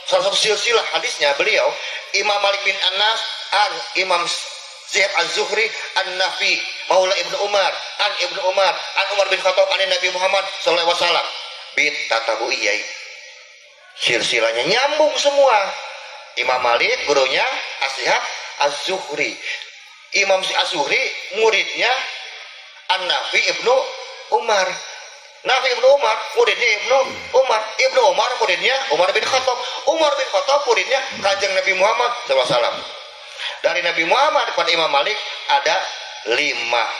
salah satu silsilah hadisnya beliau Imam Malik bin Anas an Imam Syihab Az-Zuhri an-Nafi Maula Ibnu Umar an Ibnu Umar an Umar bin Khattab an Nabi Muhammad sallallahu alaihi wasallam bit tatabu'iyai. Silsilahnya nyambung semua. Imam Malik gurunya Syihab Az-Zuhri, Imam Az-Zuhri muridnya An-Nafi Ibnu Umar, Nafi Ibnu Umar muridnya Ibnu Umar, Ibnu Umar muridnya Umar bin Khattab, Umar bin Khattab muridnya Kanjeng Nabi Muhammad SAW. Dari Nabi Muhammad kepada Imam Malik ada 5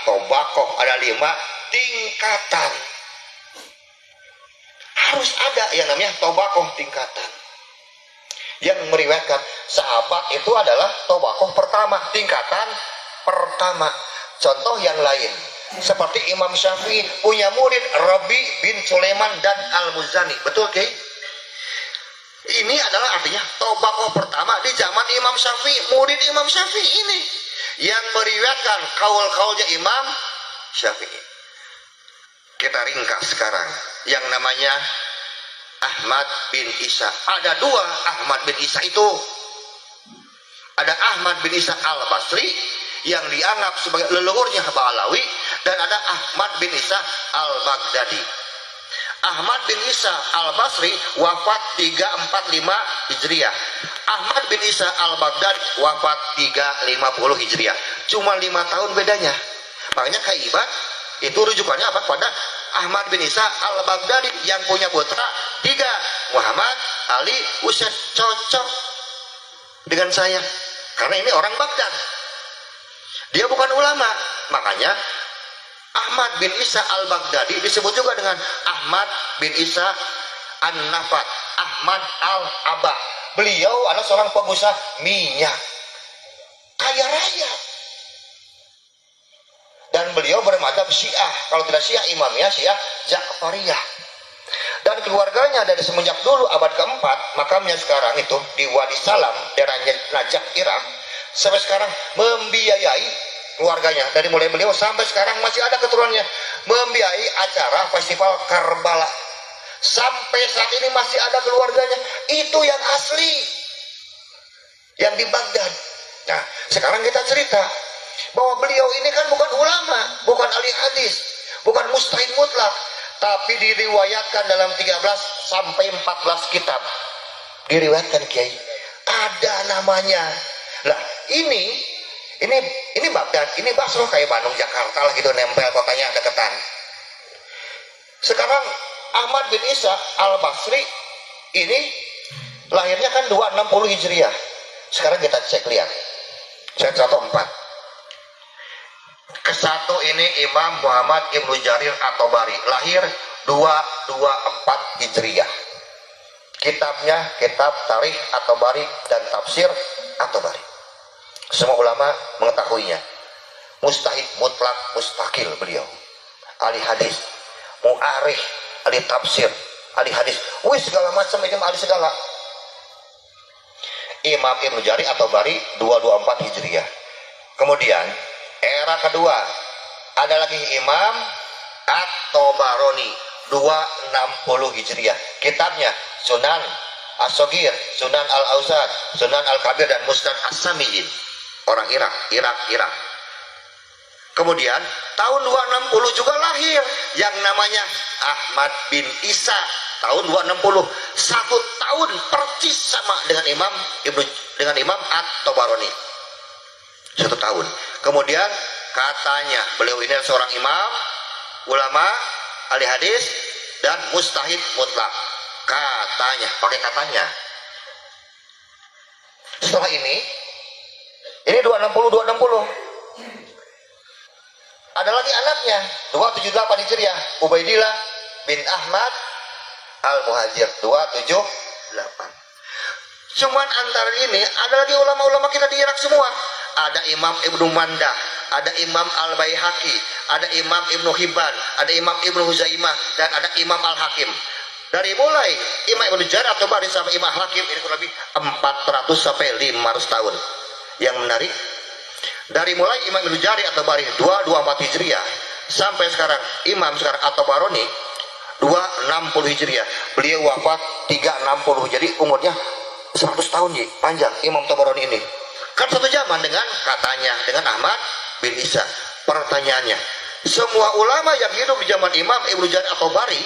tobakoh, ada 5 tingkatan. Harus ada yang namanya tobakoh tingkatan. Yang meriwayatkan sahabat itu adalah tobakoh pertama, tingkatan pertama. Contoh yang lain seperti Imam Syafi'i punya murid Rabi bin Sulaiman dan Al-Muzani, betul Ki? Ini adalah artinya tobakoh pertama di zaman Imam Syafi'i. Murid Imam Syafi'i ini yang meriwayatkan kaul-kaulnya Imam Syafi'i. Kita ringkas sekarang yang namanya Ahmad bin Isa. Ada 2 Ahmad bin Isa itu. Ada Ahmad bin Isa Al-Basri yang dianggap sebagai leluhurnya Ba'alawi, dan ada Ahmad bin Isa Al-Baghdadi. Ahmad bin Isa Al-Basri wafat 345 Hijriah. Ahmad bin Isa Al-Baghdadi wafat 350 Hijriah. Cuma 5 tahun bedanya. Makanya Kaibat itu rujukannya apa? Pada Ahmad bin Isa Al-Baghdadi yang punya putra 3, Muhammad, Ali, Husain. Cocok dengan saya karena ini orang Baghdad, dia bukan ulama. Makanya Ahmad bin Isa Al-Baghdadi disebut juga dengan Ahmad bin Isa An-Nafat, Ahmad Al-Abah. Beliau adalah seorang pengusaha minyak kaya raya, dan beliau bermadzhab Syiah. Kalau tidak Syiah, imamnya Syiah Ja'fariyah. Dan keluarganya dari semenjak dulu abad keempat, makamnya sekarang itu di Wadi Salam, daerah Najaf, Irak, sampai sekarang membiayai keluarganya. Dari mulai beliau sampai sekarang masih ada keturunannya membiayai acara festival Karbala. Sampai saat ini masih ada keluarganya. Itu yang asli, yang di Baghdad. Nah, sekarang kita cerita bahwa beliau ini kan bukan ulama, bukan ahli hadis, bukan mustahid mutlak, tapi diriwayatkan dalam 13 sampai 14 kitab. Diriwayatkan Kiai. Ada namanya. Lah, ini Baghdad, ini Basro kayak Bandung, Jakarta lah gitu, nempel kotanya deketan. Sekarang Ahmad bin Isa Al-Basri ini lahirnya kan 260 Hijriah. Sekarang kita cek lihat. Saya contoh 4. Kesatu ini Imam Muhammad Ibnu Jarir At-Tabari, lahir 224 Hijriah. Kitabnya kitab Tarikh At-Tabari dan Tafsir At-Tabari. Semua ulama mengetahuinya. Mustahid mutlak mustakil beliau. Ahli hadis, mu'arikh, ahli tafsir, ahli hadis. Wih, segala macam itu ahli segala. Imam Ibnu Jarir At-Tabari 224 Hijriah. Kemudian era kedua ada lagi Imam At-Tabarani 260 Hijriah. Kitabnya Sunan As-Saghir, Sunan Al-Awsat, Sunan Al-Kabir, dan Musnad As-Sami'in. Orang Irak. Kemudian tahun 260 juga lahir yang namanya Ahmad bin Isa, tahun 260. 1 tahun persis sama dengan Imam At-Tabarani. 1 tahun. Kemudian katanya beliau ini adalah seorang imam, ulama, ahli hadis, dan mustahid mutlak. Katanya, pakai katanya. Setelah ini 260. Ada lagi anaknya 278 Hijriah, Ubaidillah bin Ahmad Al-Muhajir 278. Cuman antara ini ada lagi ulama-ulama kita di Irak semua. Ada Imam Ibnu Mandah, ada Imam Al-Baihaqi, ada Imam Ibnu Hibban, ada Imam Ibnu Huzaimah, dan ada Imam Al-Hakim. Dari mulai Imam Ibnu Jarir At-Tabari sampai Imam Al-Hakim ini kurang lebih 400 sampai 500 tahun. Yang menarik, dari mulai Imam Ibnu Jarir At-Tabari 224 Hijriah sampai sekarang Imam sekarang At-Tabarani 260 360 Hijriah. Beliau wafat 360, jadi umurnya 100 tahun ya, panjang Imam Tabarani ini. Kan satu zaman dengan katanya dengan Ahmad bin Isa. Pertanyaannya, semua ulama yang hidup di zaman Imam Ibnu Jarir At-Tabari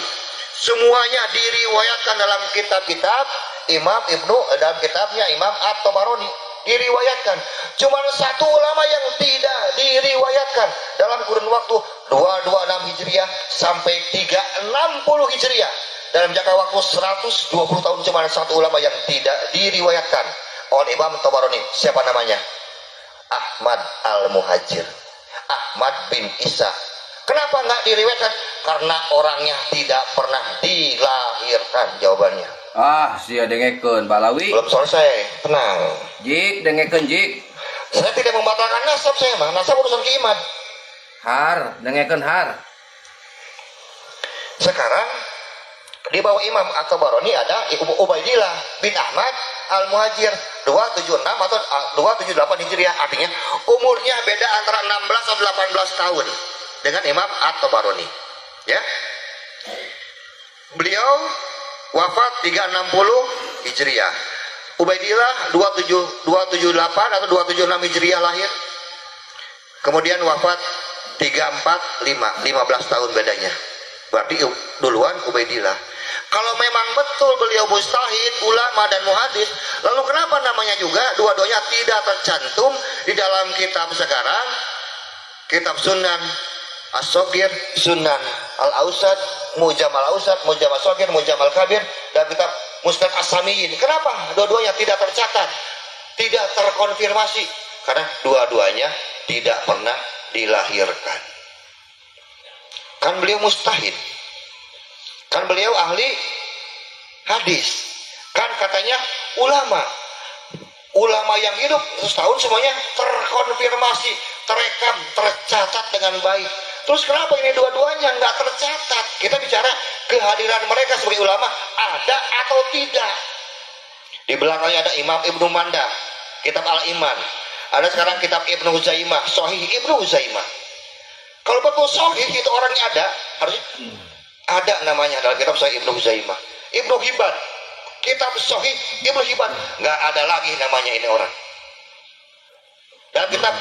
semuanya diriwayatkan dalam kitab-kitab Imam Ibnu, dalam kitabnya Imam At-Tabarani diriwayatkan. Cuma satu ulama yang tidak diriwayatkan dalam kurun waktu 226 Hijriah sampai 360 Hijriah. Dalam jangka waktu 120 tahun cuma satu ulama yang tidak diriwayatkan oleh Imam Tabarani. Siapa namanya? Ahmad Al-Muhajir, Ahmad bin Isa. Kenapa nggak diriwayatkan? Karena orangnya tidak pernah dilahirkan. Jawabannya. Sia dengekeun Balawi. Belum selesai, tenang. Jik dengekeun jik. Saya tidak membatalkan nasab, saya mah nasab urusan keiman. Har, dengekeun har. Sekarang di bawah Imam At-Tabarani ada Ubaidillah bin Ahmad Al-Muhajir 276 atau 278 Hijriah, artinya umurnya beda antara 16 atau 18 tahun dengan Imam At-Tabarani. Ya. Beliau wafat 360 Hijriah. Ubaidillah 278 atau 276 Hijriah lahir. Kemudian wafat 345, 15 tahun bedanya. Berarti duluan Ubaidillah. Kalau memang betul beliau mujtahid, ulama dan muhadis, lalu kenapa namanya juga dua-duanya tidak tercantum di dalam kitab sekarang? Kitab Sunan As-Shogir, Sunan Al-Ausad, Mujam Al-Ausad, Mujam Al-Shogir, Mujam Al-Kabir, dan kitab Musnad As-Samiyin. Kenapa dua-duanya tidak tercatat, tidak terkonfirmasi? Karena dua-duanya tidak pernah dilahirkan. Kan beliau mustahid, kan beliau ahli hadis, kan katanya ulama yang hidup 100 tahun semuanya terkonfirmasi, terekam, tercatat dengan baik. Terus kenapa ini dua-duanya nggak tercatat? Kita bicara kehadiran mereka sebagai ulama ada atau tidak. Di belakangnya ada Imam Ibnu Manda, kitab Al-Iman. Ada sekarang kitab Ibnu Huzaimah, Sahih Ibnu Huzaimah. Kalau betul sahih itu orangnya ada, harusnya ada namanya dalam kitab Sahih Ibnu Huzaimah. Ibnu Hibban, kitab Sahih Ibnu Hibban, nggak ada lagi namanya ini orang. Dalam kitab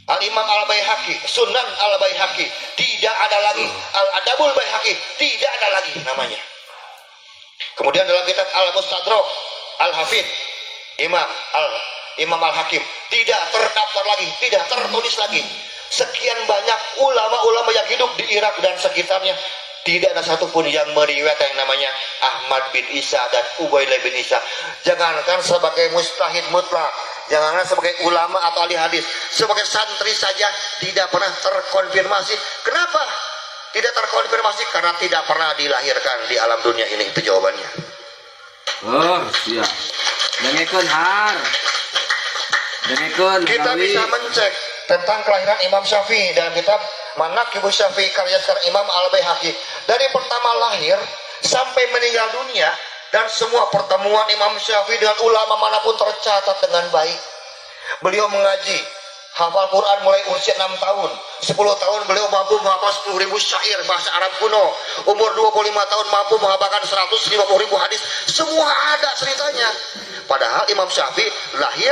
Al-Imam Al-Baihaqi, Sunan Al-Baihaqi, tidak ada lagi. Al-Adabul Baihaqi, tidak ada lagi namanya. Kemudian dalam kitab Al-Mustadrak Al-Hafidh Imam Al-Hakim, tidak terdaftar lagi, tidak tertulis lagi. Sekian banyak ulama-ulama yang hidup di Irak dan sekitarnya, tidak ada satupun yang meriwayatkan yang namanya Ahmad bin Isa dan Ubaidillah bin Isa. Jangankan sebagai mustahid mutlak, jangankan sebagai ulama atau ahli hadis, sebagai santri saja tidak pernah terkonfirmasi. Kenapa tidak terkonfirmasi? Karena tidak pernah dilahirkan di alam dunia ini. Itu jawabannya. Oh, siap. Dengekeun har. Dengekeun. Kita bisa mencek tentang kelahiran Imam Syafi'i dalam kitab Manaqibus Syafi'i karya sekarang Imam Al-Baihaqi. Dari pertama lahir sampai meninggal dunia, dan semua pertemuan Imam Syafi'i dengan ulama manapun tercatat dengan baik. Beliau mengaji, hafal Quran mulai usia 6 tahun. 10 tahun beliau mampu menghafal 10.000 syair bahasa Arab kuno. Umur 25 tahun mampu menghafalkan 150.000 hadis. Semua ada ceritanya. Padahal Imam Syafi'i lahir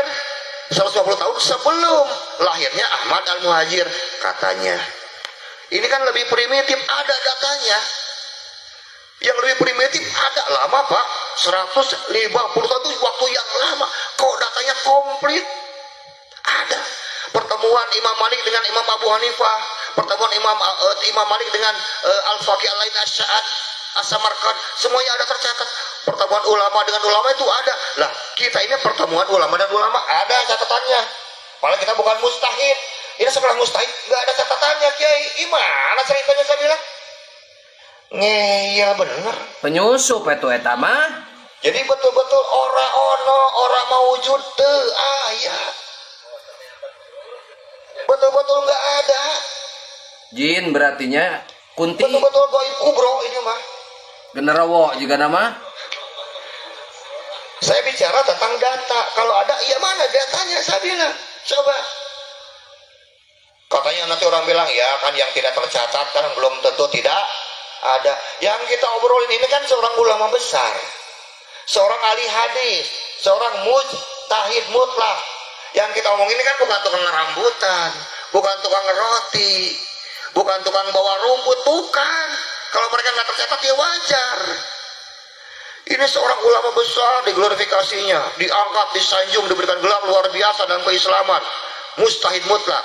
150 tahun sebelum lahirnya Ahmad Al-Muhajir katanya. Ini kan lebih primitif, ada datanya. Yang lebih primitif ada lama Pak, 150 tahun itu waktu yang lama. Kok datanya komplit? Ada. Pertemuan Imam Malik dengan Imam Abu Hanifah, pertemuan Imam Malik dengan Al-Faqih Al-Lain As-Sa'ad As-Samarkand, semuanya ada tercatat. Pertemuan ulama dengan ulama itu ada. Lah, kita ini pertemuan ulama dan ulama ada catatannya. Padahal kita bukan mustahid. Ini sekolah mustahid nggak ada catatannya, Kiai. Gimana ceritanya saya bilang? Ngeyel bener. Penyusup itu eta mah. Jadi betul-betul ora ono, ora mawujud teu aya. Betul-betul nggak ada. Jin berartinya kunti. Betul-betul gaib kubro ini mah. Generawo juga nama. Saya bicara tentang data. Kalau ada, iya mana datanya? Saya bilang, coba. Katanya nanti orang bilang, ya kan yang tidak tercatat kan belum tentu tidak Ada. Yang kita obrolin ini kan seorang ulama besar, seorang ahli hadis, seorang mujtahid mutlak. Yang kita omongin ini kan bukan tukang rambutan, bukan tukang roti, bukan tukang bawa rumput, bukan. Kalau mereka nggak tercatat ya wajar. Ini seorang ulama besar, diglorifikasinya, diangkat, disanjung, diberikan gelar luar biasa dalam keislaman, mujtahid mutlak.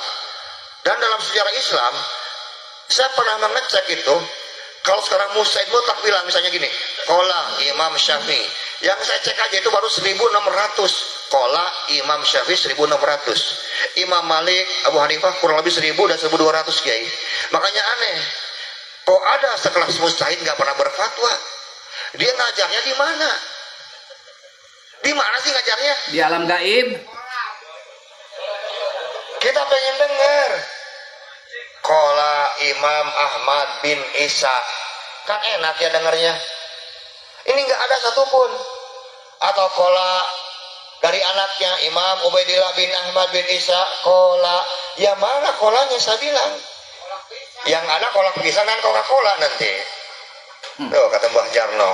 Dan dalam sejarah Islam, saya pernah mengecek itu, kalau sekarang mujtahid mutlak bilang misalnya gini, qala Imam Syafi'i, yang saya cek aja itu baru 1600. Qala Imam Syafi'i 1600. Imam Malik, Abu Hanifah kurang lebih 1000 dan 1200 Kiai. Makanya aneh, kok ada sekelas mujtahid nggak pernah berfatwa? Dia ngajarnya di mana? Di mana sih ngajarnya? Di alam gaib. Kita pengen dengar. Qala Imam Ahmad bin Isa. Kan enak ya dengarnya. Ini nggak ada satupun. Atau qala dari anaknya Imam Ubaidillah bin Ahmad bin Isa. Qala. Ya mana qolanya saya bilang? Yang ada kolak pisang dan Coca-Cola nanti. Tuh kata Mbah Jarno.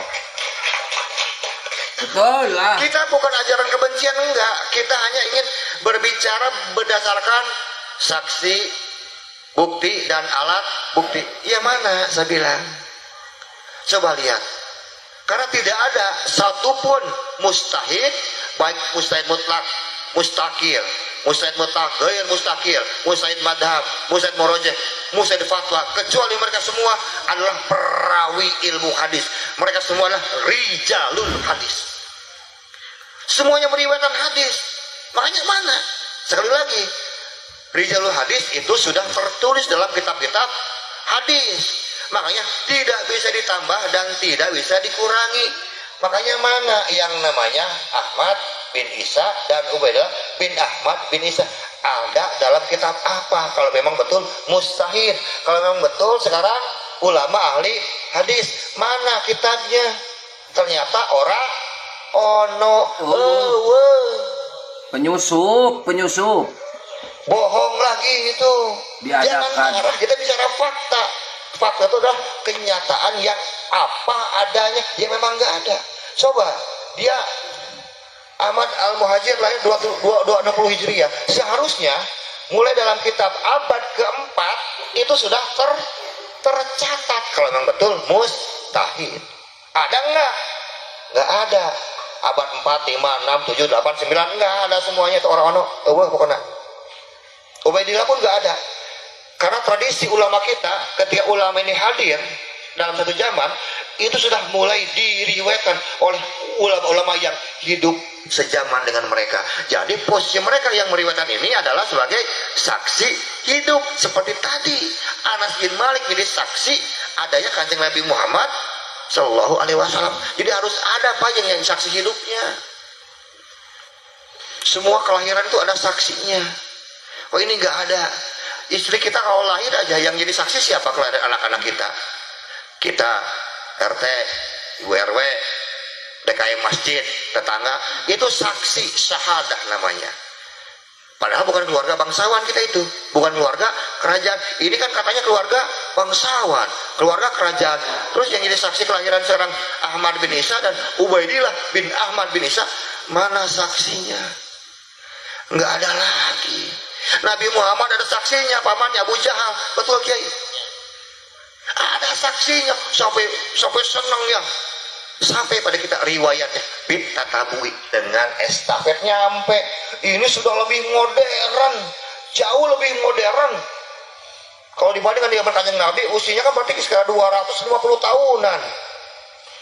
Betul lah. Kita bukan ajaran kebencian, enggak. Kita hanya ingin berbicara berdasarkan saksi, bukti dan alat bukti. Ya mana saya bilang. Coba lihat. Karena tidak ada satupun mustahid, baik mustahid mutlak, mustakil, mustahid mutlak, ghair mustakil, mustahid madhab, mustahid murojeh, mustahid fatwa, kecuali mereka semua adalah perawi ilmu hadis. Mereka semua adalah rijalul hadis. Semuanya meriwayatkan hadis. Makanya mana? Sekali lagi, rijalul hadis itu sudah tertulis dalam kitab-kitab hadis. Makanya tidak bisa ditambah dan tidak bisa dikurangi. Makanya mana yang namanya Ahmad bin Isa dan Ubaidillah bin Ahmad bin Isa ada dalam kitab apa? Kalau memang betul mustahid, kalau memang betul sekarang ulama ahli hadis, mana kitabnya? Ternyata orang penyusup bohong lagi itu. Diadakan. Jangan marah, kita bicara fakta. Fakta itu adalah kenyataan yang apa adanya, yang memang nggak ada. Coba dia Ahmad Al-Muhajir lahir 260 Hijriah. Seharusnya mulai dalam kitab abad keempat itu sudah tercatat kalau memang betul mustahid. Ada nggak? Nggak ada. Abad 4, 5, 6, 7, 8, 9 nggak ada semuanya itu orang-orang. Pokoknya Ubaidillah pun nggak ada. Karena tradisi ulama kita, ketika ulama ini hadir dalam satu zaman, itu sudah mulai diriwayatkan oleh ulama-ulama yang hidup sejaman dengan mereka. Jadi posisi mereka yang meriwayatkan ini adalah sebagai saksi hidup. Seperti tadi, Anas bin Malik jadi saksi adanya Kanjeng Nabi Muhammad Shallallahu Alaihi Wasallam. Jadi harus ada yang saksi hidupnya. Semua kelahiran itu ada saksinya. Oh ini nggak ada. Istri kita kalau lahir aja yang jadi saksi siapa? Kelahiran anak-anak kita. Kita RT, Ibu RW, DKM masjid, tetangga, itu saksi syahadah namanya. Padahal bukan keluarga bangsawan kita itu, bukan keluarga kerajaan. Ini kan katanya keluarga bangsawan, keluarga kerajaan. Terus yang jadi saksi kelahiran seorang Ahmad bin Isa dan Ubaidillah bin Ahmad bin Isa, mana saksinya? Nggak ada lagi. Nabi Muhammad ada saksinya, pamannya Abu Jahal, betul Kiai? Ada saksinya, sampai senang ya, sampai pada kita riwayatnya bitatabui dengan estafet nyampe. Ini sudah lebih modern, jauh lebih modern. Kalau dibandingkan dengan Kanjeng Nabi, usianya kan berarti sekitar 250 tahunan.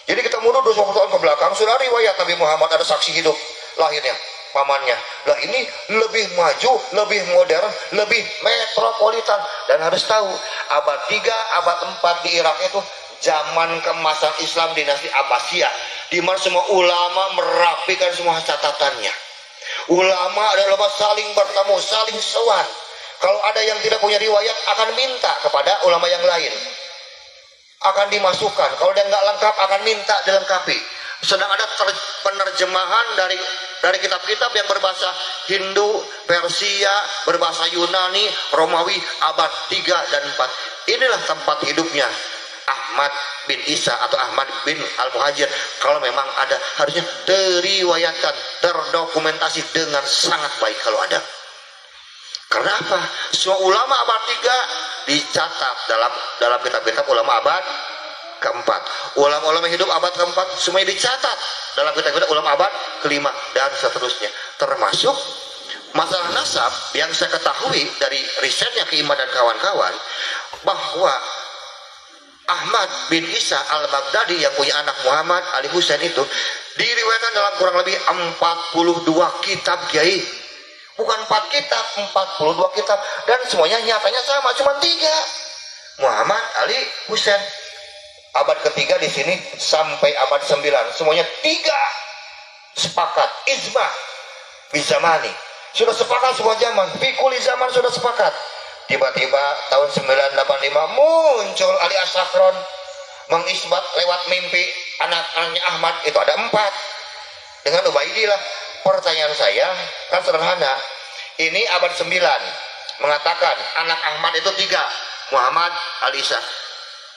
Jadi kita mundur 250 tahun ke belakang, sudah riwayat Nabi Muhammad ada saksi hidup lahirnya, pamannya. Nah ini lebih maju, lebih modern, lebih metropolitan. Dan harus tahu, abad 3, abad 4 di Irak itu zaman keemasan Islam dinasti Abbasiyah, di mana semua ulama merapikan semua catatannya. Ulama adalah saling bertemu, saling sowan. Kalau ada yang tidak punya riwayat akan minta kepada ulama yang lain, akan dimasukkan. Kalau dia nggak lengkap akan minta dilengkapi. Sedang ada penerjemahan dari kitab-kitab yang berbahasa Hindu, Persia, berbahasa Yunani, Romawi abad 3 dan 4. Inilah tempat hidupnya Ahmad bin Isa atau Ahmad bin Al-Muhajir, kalau memang ada harusnya teriwayatkan, terdokumentasi dengan sangat baik kalau ada. Karena apa? Semua ulama abad 3 dicatat dalam kitab-kitab ulama abad keempat. Ulama-ulama hidup abad keempat semuanya dicatat dalam kitab-kitab ulama abad kelima dan seterusnya. Termasuk masalah nasab yang saya ketahui dari risetnya Ki Imad dan kawan-kawan, bahwa Ahmad bin Isa al-Baghdadi yang punya anak Muhammad Ali Husain itu diriwayatkan dalam kurang lebih 42 kitab, Kiai. Bukan 4 kitab, 42 kitab, dan semuanya nyatanya sama, cuma 3. Muhammad Ali Husain abad ketiga di sini sampai abad 9 semuanya 3 sepakat ijma bizamani, sudah sepakat semua zaman, fikuli zaman sudah sepakat. Tiba-tiba tahun 985 muncul Ali As-Sakron mengisbat lewat mimpi anak-anaknya Ahmad, itu ada 4 dengan Ubaidillah. Pertanyaan saya kan sederhana, ini abad 9 mengatakan anak Ahmad itu 3, Muhammad Ali Isa.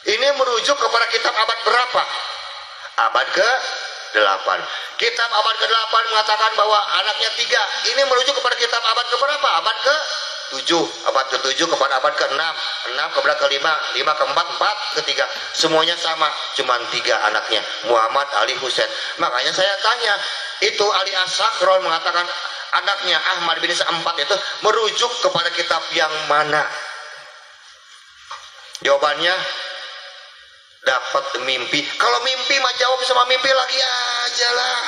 Ini merujuk kepada kitab abad berapa? Abad ke-8. Kitab abad ke-8 mengatakan bahwa anaknya 3. Ini merujuk kepada kitab abad ke-berapa? Abad ke-7. Abad ke-7 kepada abad ke-6. 6 kepada ke-5. 5 ke-4. 4 ke-3. Semuanya sama. Cuma 3 anaknya. Muhammad Ali Husain. Makanya saya tanya, itu Ali As-Sakron mengatakan anaknya Ahmad bin Isa 4 itu merujuk kepada kitab yang mana? Jawabannya dapat mimpi. Kalau mimpi mah jawab sama mimpi lagi aja lah.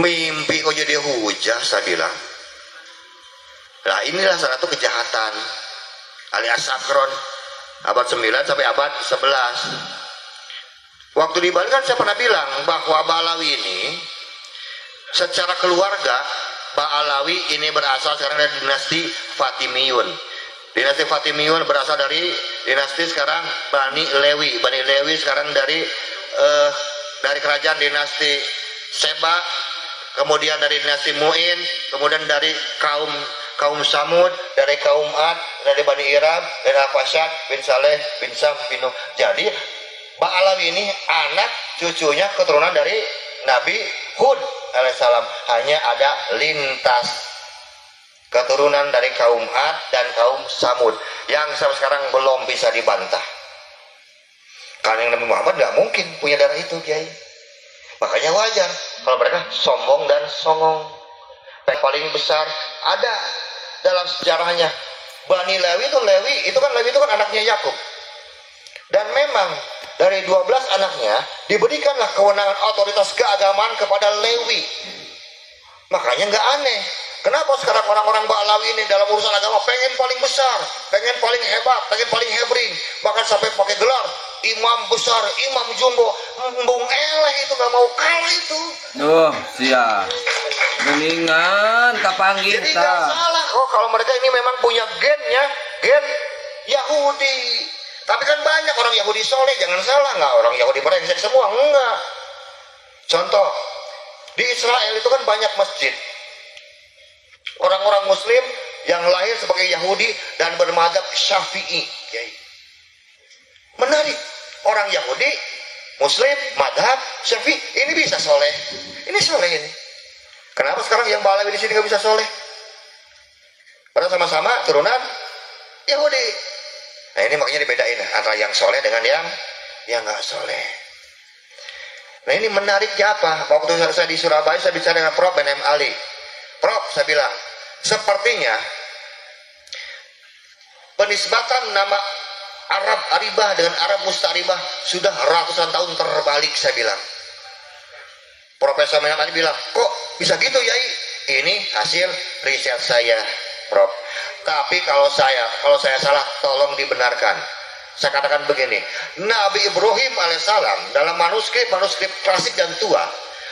Mimpi kok jadi hujah, saya bilang. Nah inilah salah satu kejahatan Ali As-Sakron abad 9 sampai abad 11. Waktu di Bali kan saya pernah bilang bahwa Ba'alawi ini secara keluarga, Ba'alawi ini berasal sekarang dari dinasti Fatimiyun. Dinasti Fatimiyun berasal dari dinasti sekarang Bani Lewi. Bani Lewi sekarang dari kerajaan dinasti Seba, kemudian dari dinasti Mu'in, kemudian dari kaum Samud, dari kaum Ad, dari Bani Iram, dari Al-Fasyad bin Saleh bin Sam bin Nuh. Jadi Ba'alawi ini anak cucunya keturunan dari Nabi Hud alaihissalam. Hanya ada lintas keturunan dari kaum Ad dan kaum Samud yang sampai sekarang belum bisa dibantah. Karena Nabi Muhammad nggak mungkin punya darah itu, Kiai. Makanya wajar kalau mereka sombong dan songong. Yang paling besar ada dalam sejarahnya Bani Lewi itu kan anaknya Yakub. Dan memang dari 12 anaknya diberikanlah kewenangan otoritas keagamaan kepada Lewi. Makanya nggak aneh kenapa sekarang orang-orang Ba'alawi ini dalam urusan agama pengen paling besar, pengen paling hebat, pengen paling hebring, bahkan sampai pakai gelar imam besar, imam jumbo. Embung eleh itu nggak mau kalah itu. Oh siap, mendingan kapanggih. Jadi nggak salah kok kalau mereka ini memang punya gen Yahudi. Tapi kan banyak orang Yahudi soleh, jangan salah, nggak orang Yahudi brengsek semua, enggak. Contoh, di Israel itu kan banyak masjid. Orang-orang Muslim yang lahir sebagai Yahudi dan bermadzhab Syafi'i. Menarik, orang Yahudi, Muslim, madzhab Syafi'i, ini bisa soleh. Ini soleh ini. Kenapa sekarang yang Ba'alawi di sini nggak bisa soleh? Padahal sama-sama turunan Yahudi. Nah ini makanya dibedain antara yang soleh dengan yang nggak soleh. Nah ini menariknya apa? Waktu saya di Surabaya saya bicara dengan Prof. Ben M. Ali. Prof, saya bilang, sepertinya penisbatan nama Arab Aribah dengan Arab Musta'ribah sudah ratusan tahun terbalik, saya bilang. Profesor Ben M. Ali bilang, kok bisa gitu Yai? Ini hasil riset saya, Prof. Tapi kalau saya salah tolong dibenarkan. Saya katakan begini, Nabi Ibrahim alaihissalam dalam manuskrip klasik dan tua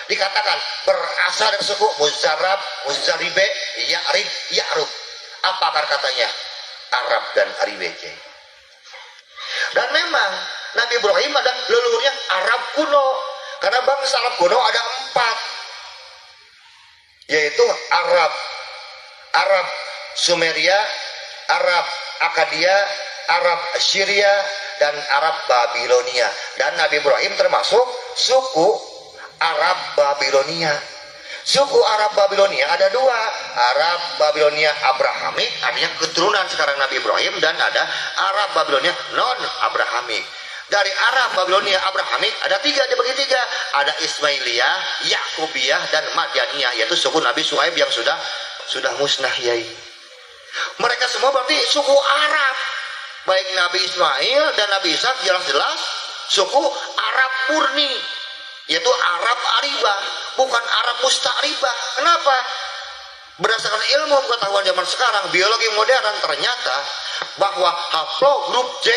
dikatakan berasal dari suku Muzarab, Muzaribe, Ya'rib, Ya'rub. Apa akar katanya? Arab dan Aribe. Dan memang Nabi Ibrahim ada leluhurnya Arab kuno. Karena bangsa Arab kuno ada 4, yaitu Arab Sumeria, Arab Akadia, Arab Syria, dan Arab Babilonia. Dan Nabi Ibrahim termasuk suku Arab Babilonia. Suku Arab Babilonia ada dua, Arab Babilonia Abrahamik, artinya keturunan sekarang Nabi Ibrahim, dan ada Arab Babilonia non Abrahamik. Dari Arab Babilonia Abrahamik ada tiga, dibagi tiga, ada Ismailiyah, Yakubiyah, dan Madyaniyah, yaitu suku Nabi Shu'aib yang sudah musnah, yai. Mereka semua berarti suku Arab, baik Nabi Ismail dan Nabi Ishak jelas-jelas suku Arab murni, yaitu Arab Aribah, bukan Arab Musta'ribah. Kenapa? Berdasarkan ilmu pengetahuan zaman sekarang, biologi modern, ternyata bahwa haplogrup J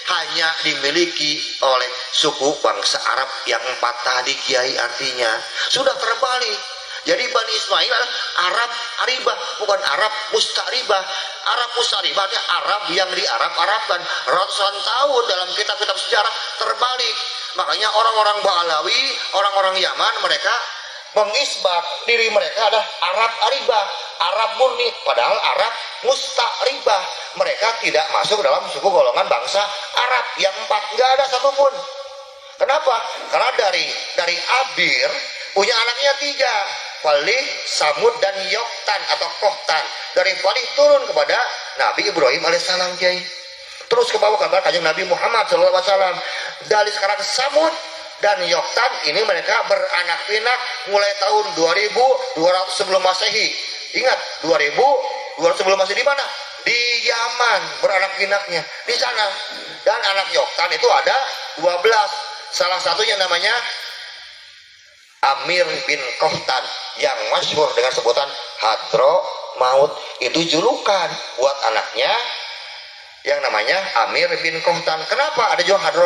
hanya dimiliki oleh suku bangsa Arab yang 4 tadi, kiai. Artinya sudah terbalik. Jadi Bani Ismail adalah Arab Aribah, bukan Arab Musta'ribah. Arab Musta'ribah artinya Arab yang diarab-arabkan. Ratusan tahun dalam kitab-kitab sejarah terbalik. Makanya orang-orang Ba'alawi, orang-orang Yaman, mereka mengisbat diri mereka adalah Arab Aribah, Arab murni, padahal Arab Musta'ribah. Mereka tidak masuk dalam suku golongan bangsa Arab yang 4, nggak ada satupun. Kenapa? Karena dari Abir punya anaknya 3, Falih, Samud, dan Yoktan atau Kohtan. Dari Falih turun kepada Nabi Ibrahim alaihissalam, kiai. Terus ke bawah kabar kanjeng Nabi Muhammad SAW. Dari sekarang Samud dan Yoktan ini mereka beranak pinak mulai tahun 2200 sebelum Masehi. Ingat, 2200 sebelum Masehi di mana? Di Yaman beranak pinaknya, di sana. Dan anak Yoktan itu ada 12. Salah satunya namanya Amir bin Kohtan yang masyhur dengan sebutan Hadromaut. Itu julukan buat anaknya yang namanya Amir bin Kohtan. Kenapa ada juga Hadromaut?